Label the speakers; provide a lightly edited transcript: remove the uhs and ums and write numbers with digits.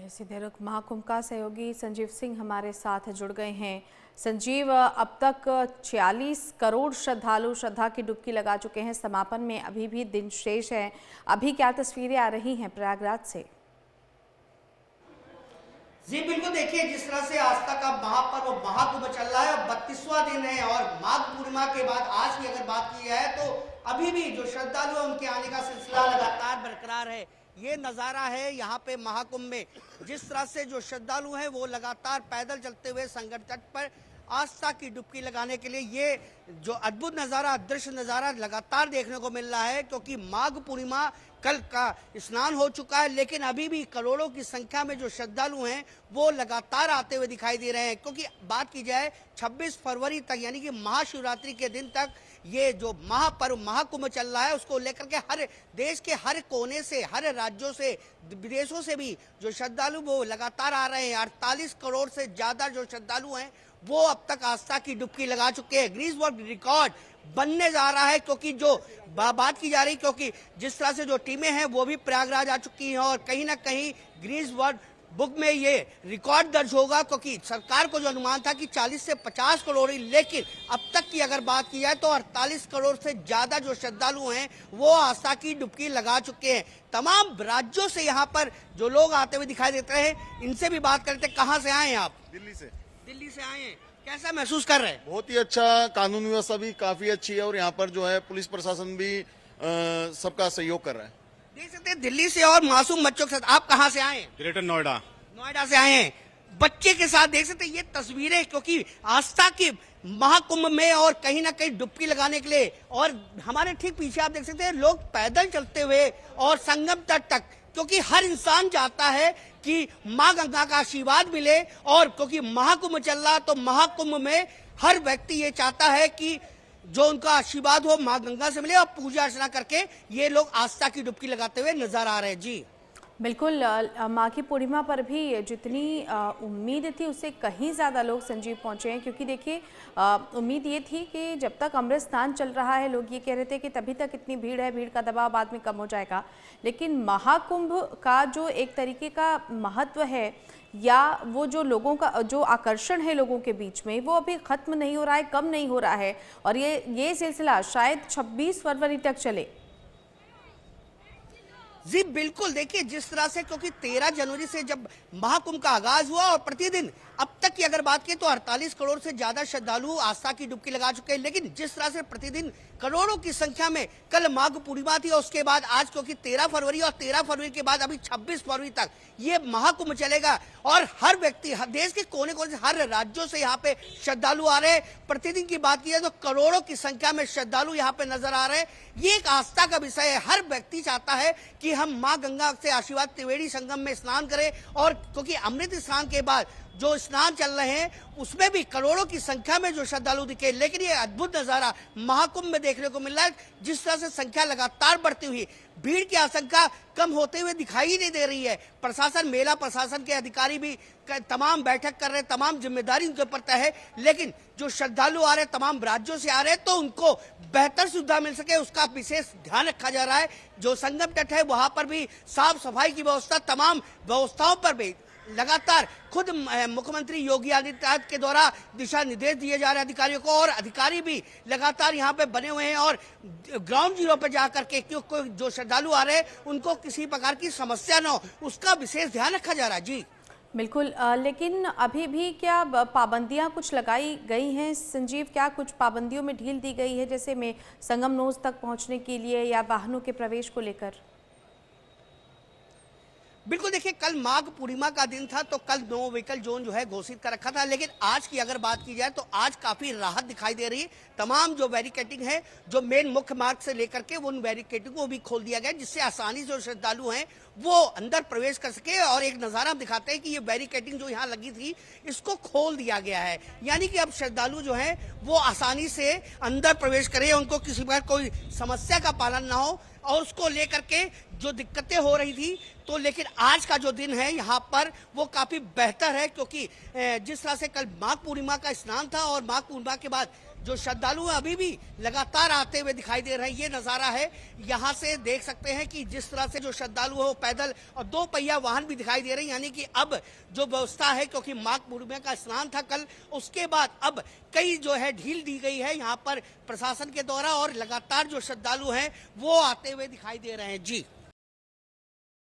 Speaker 1: सीधे रुख महाकुंभ का सहयोगी संजीव सिंह हमारे साथ जुड़ गए हैं। संजीव, अब तक 46 करोड़ श्रद्धालु श्रद्धा की डुबकी लगा चुके हैं। समापन में अभी भी दिन शेष है। अभी क्या तस्वीरें आ रही हैं प्रयागराज से?
Speaker 2: जी बिल्कुल, देखिए जिस तरह से आस्था का महापर्व महाकुंभ चल रहा है, 32वां दिन है और माघ पूर्णिमा के बाद आज की अगर बात की जाए तो अभी भी जो श्रद्धालु है उनके आने का सिलसिला लगातार बरकरार है। ये नज़ारा है यहाँ पे महाकुंभ में, जिस तरह से जो श्रद्धालु हैं वो लगातार पैदल चलते हुए संगम तट पर आस्था की डुबकी लगाने के लिए ये जो अद्भुत नज़ारा, दृश्य नज़ारा लगातार देखने को मिल रहा है। क्योंकि माघ पूर्णिमा कल का स्नान हो चुका है, लेकिन अभी भी करोड़ों की संख्या में जो श्रद्धालु हैं वो लगातार आते हुए दिखाई दे रहे हैं। क्योंकि बात की जाए 26 फरवरी तक यानी कि महाशिवरात्रि के दिन तक ये जो महापर्व महाकुंभ चल रहा है, उसको लेकर के हर देश के हर कोने से, हर राज्यों से, विदेशों से भी जो श्रद्धालु वो लगातार आ रहे हैं। 48 करोड़ से ज्यादा जो श्रद्धालु हैं वो अब तक आस्था की डुबकी लगा चुके हैं। गिनीज वर्ल्ड रिकॉर्ड बनने जा रहा है, क्योंकि जो बात की जा रही, क्योंकि जिस तरह से जो टीमें हैं वो भी प्रयागराज आ चुकी हैं और कहीं ना कहीं गिनीज वर्ल्ड बुक में ये रिकॉर्ड दर्ज होगा। क्योंकि सरकार को जो अनुमान था कि 40 से 50 करोड़, लेकिन अब तक की अगर बात की जाए तो 48 करोड़ से ज्यादा जो श्रद्धालु हैं वो आस्था की डुबकी लगा चुके हैं। तमाम राज्यों से यहाँ पर जो लोग आते हुए दिखाई देते हैं, इनसे भी बात करते हैं। कहाँ से आए हैं आप?
Speaker 3: दिल्ली से।
Speaker 2: दिल्ली से आए हैं, कैसा महसूस कर रहे हैं?
Speaker 3: बहुत ही अच्छा, कानून व्यवस्था भी काफी अच्छी है और यहाँ पर जो है पुलिस प्रशासन भी सबका सहयोग कर रहा है।
Speaker 2: देख सकते हैं दिल्ली से और मासूम बच्चों के साथ। आप कहाँ से आए हैं?
Speaker 3: ग्रेटर नोएडा।
Speaker 2: नोएडा से आए हैं, बच्चे के साथ देख सकते हैं ये तस्वीरें, क्योंकि आस्था की महाकुंभ में और कहीं ना कहीं डुबकी लगाने के लिए। और हमारे ठीक पीछे आप देख सकते हैं लोग पैदल चलते हुए और संगम तट तक, क्योंकि हर इंसान चाहता है कि माँ गंगा का आशीर्वाद मिले। और क्योंकि महाकुंभ चल रहा तो महाकुंभ में हर व्यक्ति ये चाहता है कि जो उनका आशीर्वाद हो माँ गंगा से मिले, और पूजा अर्चना करके ये लोग आस्था की डुबकी लगाते हुए नजर आ रहे हैं। जी
Speaker 1: बिल्कुल, माघी पूर्णिमा पर भी जितनी उम्मीद थी उससे कहीं ज़्यादा लोग संजीव पहुंचे हैं। क्योंकि देखिए उम्मीद ये थी कि जब तक अमृत स्नान चल रहा है, लोग ये कह रहे थे कि तभी तक इतनी भीड़ है, भीड़ का दबाव बाद में कम हो जाएगा। लेकिन महाकुंभ का जो एक तरीके का महत्व है या वो जो लोगों का जो आकर्षण है लोगों के बीच में, वो अभी ख़त्म नहीं हो रहा है, कम नहीं हो रहा है। और ये सिलसिला शायद 26 फरवरी तक चले।
Speaker 2: जी बिल्कुल, देखिए जिस तरह से, क्योंकि 13 जनवरी से जब महाकुंभ का आगाज हुआ और प्रतिदिन अब तक की अगर बात की तो 48 करोड़ से ज्यादा श्रद्धालु आस्था की डुबकी लगा चुके हैं। लेकिन जिस तरह से प्रतिदिन करोड़ों की संख्या में कल माघ पूर्णिमा थी और उसके बाद आज, क्योंकि 13 फरवरी और 13 फरवरी के बाद अभी 26 फरवरी तक ये महाकुंभ चलेगा। और हर व्यक्ति, हर देश के कोने कोने से, हर राज्यों से यहाँ पे श्रद्धालु आ रहे हैं। प्रतिदिन की बात की जाए तो करोड़ों की संख्या में श्रद्धालु यहाँ पे नजर आ रहे हैं। ये एक आस्था का विषय है। हर व्यक्ति चाहता है कि हम माँ गंगा से आशीर्वाद त्रिवेणी संगम में स्नान करें। और क्योंकि अमृत स्नान के बाद जो स्नान चल रहे हैं उसमें भी करोड़ों की संख्या में जो श्रद्धालु दिखे। लेकिन ये अद्भुत नजारा महाकुंभ में देखने को मिल रहा है। जिस तरह से संख्या लगातार बढ़ती हुई, भीड़ की आशंका कम होते हुए दिखाई नहीं दे रही है। प्रशासन, मेला प्रशासन के अधिकारी भी तमाम बैठक कर रहे हैं, तमाम जिम्मेदारी उनके ऊपर तय है। लेकिन जो श्रद्धालु आ रहे हैं, तमाम राज्यों से आ रहे हैं, तो उनको बेहतर सुविधा मिल सके उसका विशेष ध्यान रखा जा रहा है। जो संगम तट है वहां पर भी साफ सफाई की व्यवस्था, तमाम व्यवस्थाओं पर भी लगातार खुद मुख्यमंत्री योगी आदित्यनाथ के द्वारा दिशा निर्देश दिए जा रहे हैं अधिकारियों को। और अधिकारी भी लगातार यहाँ पे बने हुए हैं और ग्राउंड जीरो पे जाकर के क्योंकि जो श्रद्धालु आ रहे हैं उनको किसी प्रकार की समस्या न हो उसका विशेष ध्यान रखा जा रहा है। जी
Speaker 1: बिल्कुल, लेकिन अभी भी क्या पाबंदियां कुछ लगाई गई हैं संजीव? क्या कुछ पाबंदियों में ढील दी गई है, जैसे में संगम नोज तक पहुंचने के लिए या वाहनों के प्रवेश को लेकर?
Speaker 2: बिल्कुल, देखिए कल माघ पूर्णिमा का दिन था तो कल नो व्हीकल जोन जो है घोषित कर रखा था। लेकिन आज की अगर बात की जाए तो आज काफी राहत दिखाई दे रही है। तमाम जो बैरिकेटिंग है, जो मेन मुख्य मार्ग से लेकर के उन बैरिकेटिंग को भी खोल दिया गया, जिससे आसानी से जो श्रद्धालु हैं वो अंदर प्रवेश कर सके। और एक नजारा हम दिखाते हैं कि ये बैरिकेटिंग जो यहाँ लगी थी इसको खोल दिया गया है, यानी कि अब श्रद्धालु जो है वो आसानी से अंदर प्रवेश करें, उनको किसी प्रकार कोई समस्या का पालन ना हो। और उसको लेकर के जो दिक्कतें हो रही थी तो, लेकिन आज का जो दिन है यहाँ पर वो काफी बेहतर है। क्योंकि जिस तरह से कल माघ पूर्णिमा का स्नान था और माघ पूर्णिमा के बाद जो श्रद्धालु हैं अभी भी लगातार आते हुए दिखाई दे रहे हैं। ये नजारा है, यहाँ से देख सकते हैं कि जिस तरह से जो श्रद्धालु है वो पैदल और 2 पहिया वाहन भी दिखाई दे रहे हैं। यानी कि अब जो व्यवस्था है, क्योंकि माघ पूर्णिमा का स्नान था कल, उसके बाद अब कई जो है ढील दी गई है यहाँ पर प्रशासन के द्वारा, और लगातार जो श्रद्धालु हैं वो आते हुए दिखाई दे रहे हैं। जी।